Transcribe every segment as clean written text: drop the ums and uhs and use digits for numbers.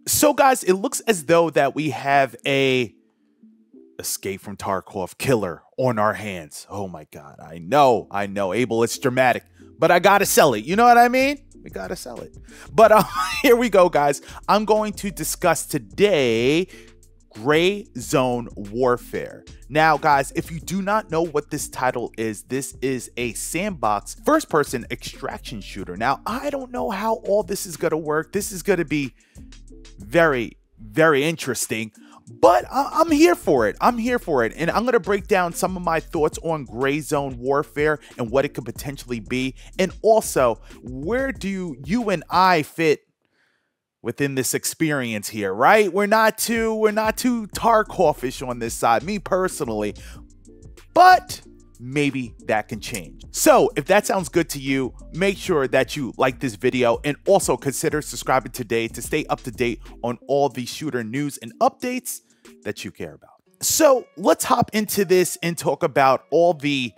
So guys, it looks as though that we have a Escape from Tarkov killer on our hands. Oh my god, I know, Abel, it's dramatic, but I gotta sell it. You know what I mean? We gotta sell it. But here we go, guys. I'm going to discuss today Gray Zone Warfare. Now, guys, if you do not know what this title is, this is a sandbox first-person extraction shooter. Now, I don't know how all this is going to work. This is going to be very, very interesting, but I'm here for it. I'm here for it. And I'm going to break down some of my thoughts on Gray Zone Warfare and what it could potentially be. And also, where do you and I fit within this experience here, right? We're not too Tarkov-ish on this side, me personally, but maybe that can change. So if that sounds good to you, make sure that you like this video and also consider subscribing today to stay up to date on all the shooter news and updates that you care about. So let's hop into this and talk about all the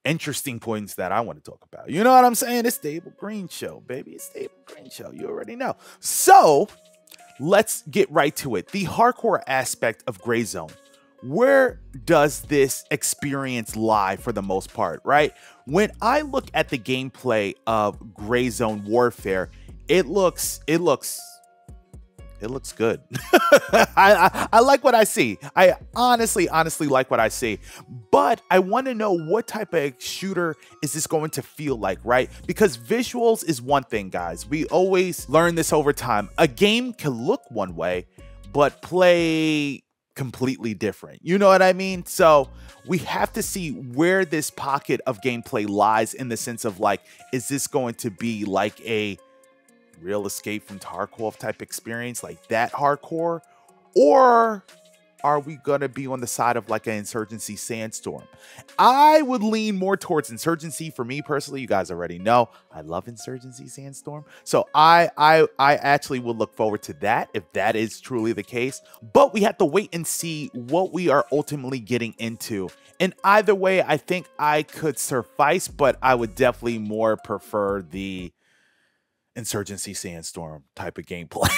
interesting points that I want to talk about. You know what I'm saying? It's the Abel Green Show, baby. It's the Abel Green Show. You already know. So let's get right to it. The hardcore aspect of Gray Zone. Where does this experience lie for the most part, right? When I look at the gameplay of Gray Zone Warfare, it looks good. I like what I see. I honestly like what I see. But I want to know what type of shooter is this going to feel like, right? Because visuals is one thing, guys. We always learn this over time. A game can look one way, but play completely different. You know what I mean? So we have to see where this pocket of gameplay lies in the sense of like, is this going to be like a real Escape from Tarkov type experience, like that hardcore, or are we gonna be on the side of like an Insurgency Sandstorm? I would lean more towards Insurgency for me personally. You guys already know I love Insurgency Sandstorm, so I actually would look forward to that if that is truly the case. But we have to wait and see what we are ultimately getting into. And either way, I think I could suffice, but I would definitely more prefer the Insurgency Sandstorm type of gameplay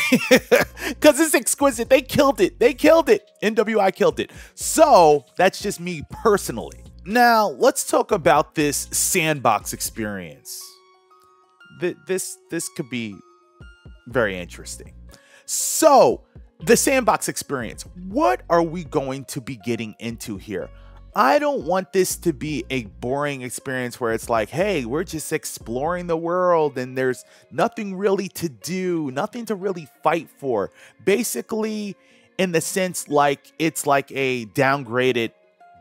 because it's exquisite. They killed it. NWI killed it. So that's just me personally. Now let's talk about this sandbox experience. This could be very interesting. So the sandbox experience, what are we going to be getting into here? I don't want this to be a boring experience where it's like, hey, we're just exploring the world and there's nothing really to do, nothing to really fight for. Basically, in the sense like it's like a downgraded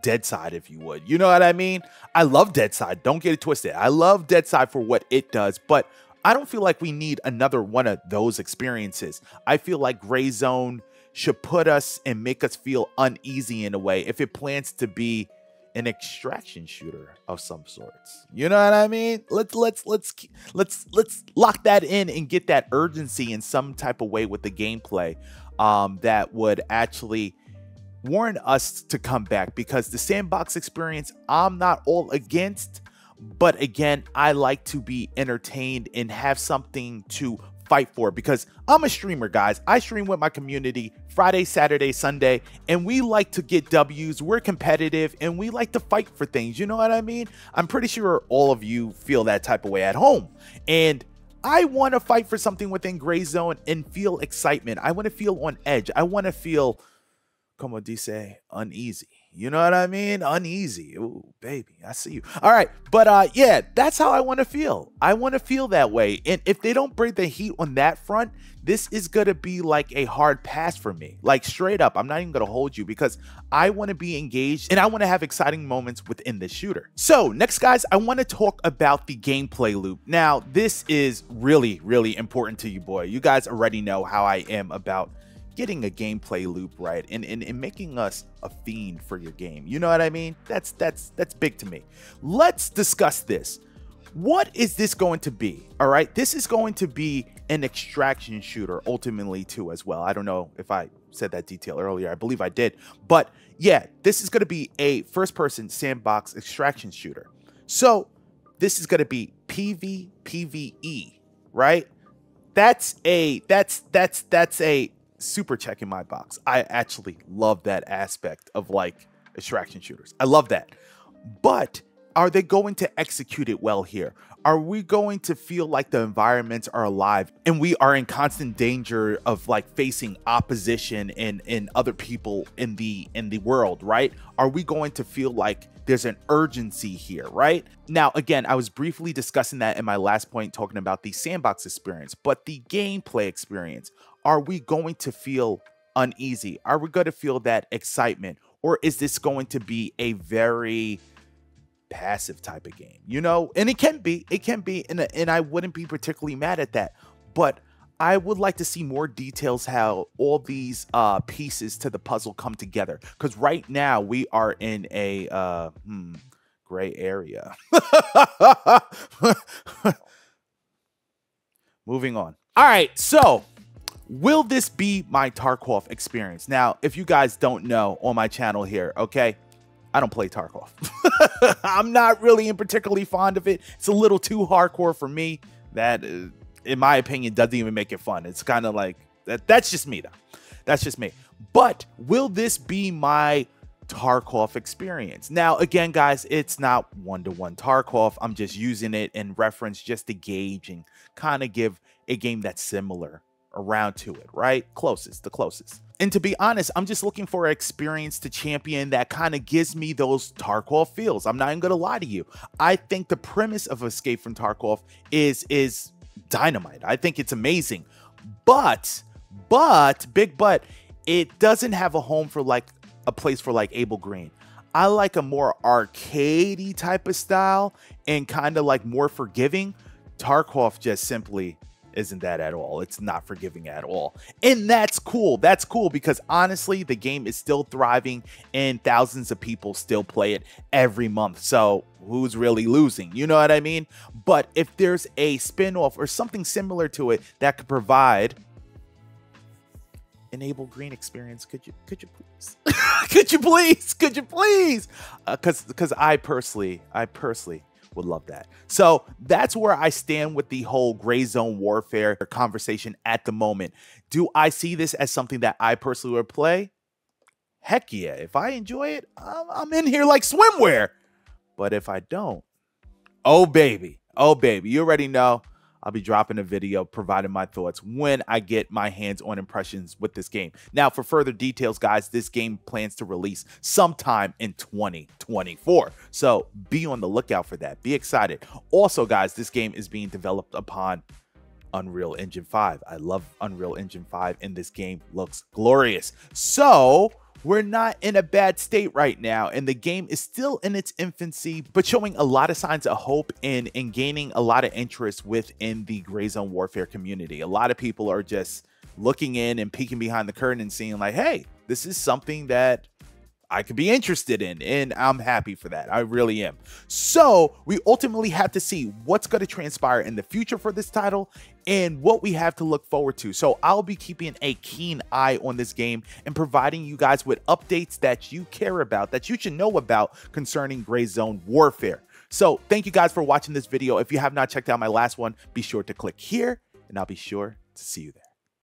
Deadside, if you would. You know what I mean? I love Deadside. Don't get it twisted. I love Deadside for what it does, but I don't feel like we need another one of those experiences. I feel like Gray Zone should put us and make us feel uneasy in a way if it plans to be an extraction shooter of some sorts. You know what I mean? Let's lock that in and get that urgency in some type of way with the gameplay that would actually warrant us to come back, because the sandbox experience I'm not all against, but again, I like to be entertained and have something to fight for, because I'm a streamer, guys. I stream with my community Friday, Saturday, Sunday, and we like to get W's. We're competitive and we like to fight for things. You know what I mean? I'm pretty sure all of you feel that type of way at home, and I want to fight for something within Gray Zone and feel excitement. I want to feel on edge. I want to feel, como dice, uneasy. You know what I mean? Uneasy. Ooh, baby, I see you. All right. But yeah, that's how I want to feel. I want to feel that way. And if they don't bring the heat on that front, this is going to be like a hard pass for me. Like straight up, I'm not even going to hold you, because I want to be engaged and I want to have exciting moments within the shooter. So next, guys, I want to talk about the gameplay loop. Now, this is really, really important to you, boy. You guys already know how I am about getting a gameplay loop right and making us a fiend for your game. You know what I mean? That's big to me. Let's discuss this. What is this going to be? All right, this is going to be an extraction shooter ultimately too as well. I don't know if I said that detail earlier. I believe I did. But yeah, this is going to be a first-person sandbox extraction shooter. So this is going to be PvPvE, right? That's a super check in my box. I actually love that aspect of like extraction shooters. I love that. But are they going to execute it well here? Are we going to feel like the environments are alive and we are in constant danger of like facing opposition and other people in the world, right? Are we going to feel like there's an urgency here, right? Now, again, I was briefly discussing that in my last point, talking about the sandbox experience, but the gameplay experience, are we going to feel uneasy? Are we going to feel that excitement? Or is this going to be a very passive type of game, you know? And it can be, and I wouldn't be particularly mad at that, but I would like to see more details how all these pieces to the puzzle come together, because right now we are in a gray area. Moving on. All right, so will this be my Tarkov experience? Now, if you guys don't know, on my channel here, okay, I don't play Tarkov. I'm not really particularly fond of it. It's a little too hardcore for me. That, in my opinion, doesn't even make it fun. It's kind of like, that's just me, though. That's just me. But will this be my Tarkov experience? Now, again, guys, it's not one-to-one Tarkov. I'm just using it in reference just to gauge and kind of give a game that's similar around to it, right? The closest. And to be honest, I'm just looking for an experience to champion that kind of gives me those Tarkov feels. I'm not even gonna lie to you. I think the premise of Escape from Tarkov is dynamite. I think it's amazing. But, big but, it doesn't have a home for like a place for like Abel Green. I like a more arcadey type of style and kind of like more forgiving. Tarkov just simply isn't that at all. It's not forgiving at all. And that's cool. That's cool because honestly, the game is still thriving and thousands of people still play it every month. So who's really losing? You know what I mean? But if there's a spin-off or something similar to it that could provide an Abel Green experience, could you please? could you please? Because I personally would love that. So that's where I stand with the whole gray zone warfare conversation at the moment. Do I see this as something that I personally would play? Heck yeah. If I enjoy it, I'm in here like swimwear. But if I don't, oh baby, you already know I'll be dropping a video providing my thoughts when I get my hands-on impressions with this game. Now, for further details, guys, this game plans to release sometime in 2024. So be on the lookout for that. Be excited. Also, guys, this game is being developed upon Unreal Engine 5. I love Unreal Engine 5, and this game looks glorious. So we're not in a bad state right now, and the game is still in its infancy, but showing a lot of signs of hope and gaining a lot of interest within the gray zone warfare community. A lot of people are just looking in and peeking behind the curtain and seeing like, hey, this is something that I could be interested in, and I'm happy for that. I really am. So we ultimately have to see what's going to transpire in the future for this title and what we have to look forward to. So I'll be keeping a keen eye on this game and providing you guys with updates that you care about, that you should know about concerning gray zone warfare. So thank you guys for watching this video. If you have not checked out my last one, be sure to click here and I'll be sure to see you there.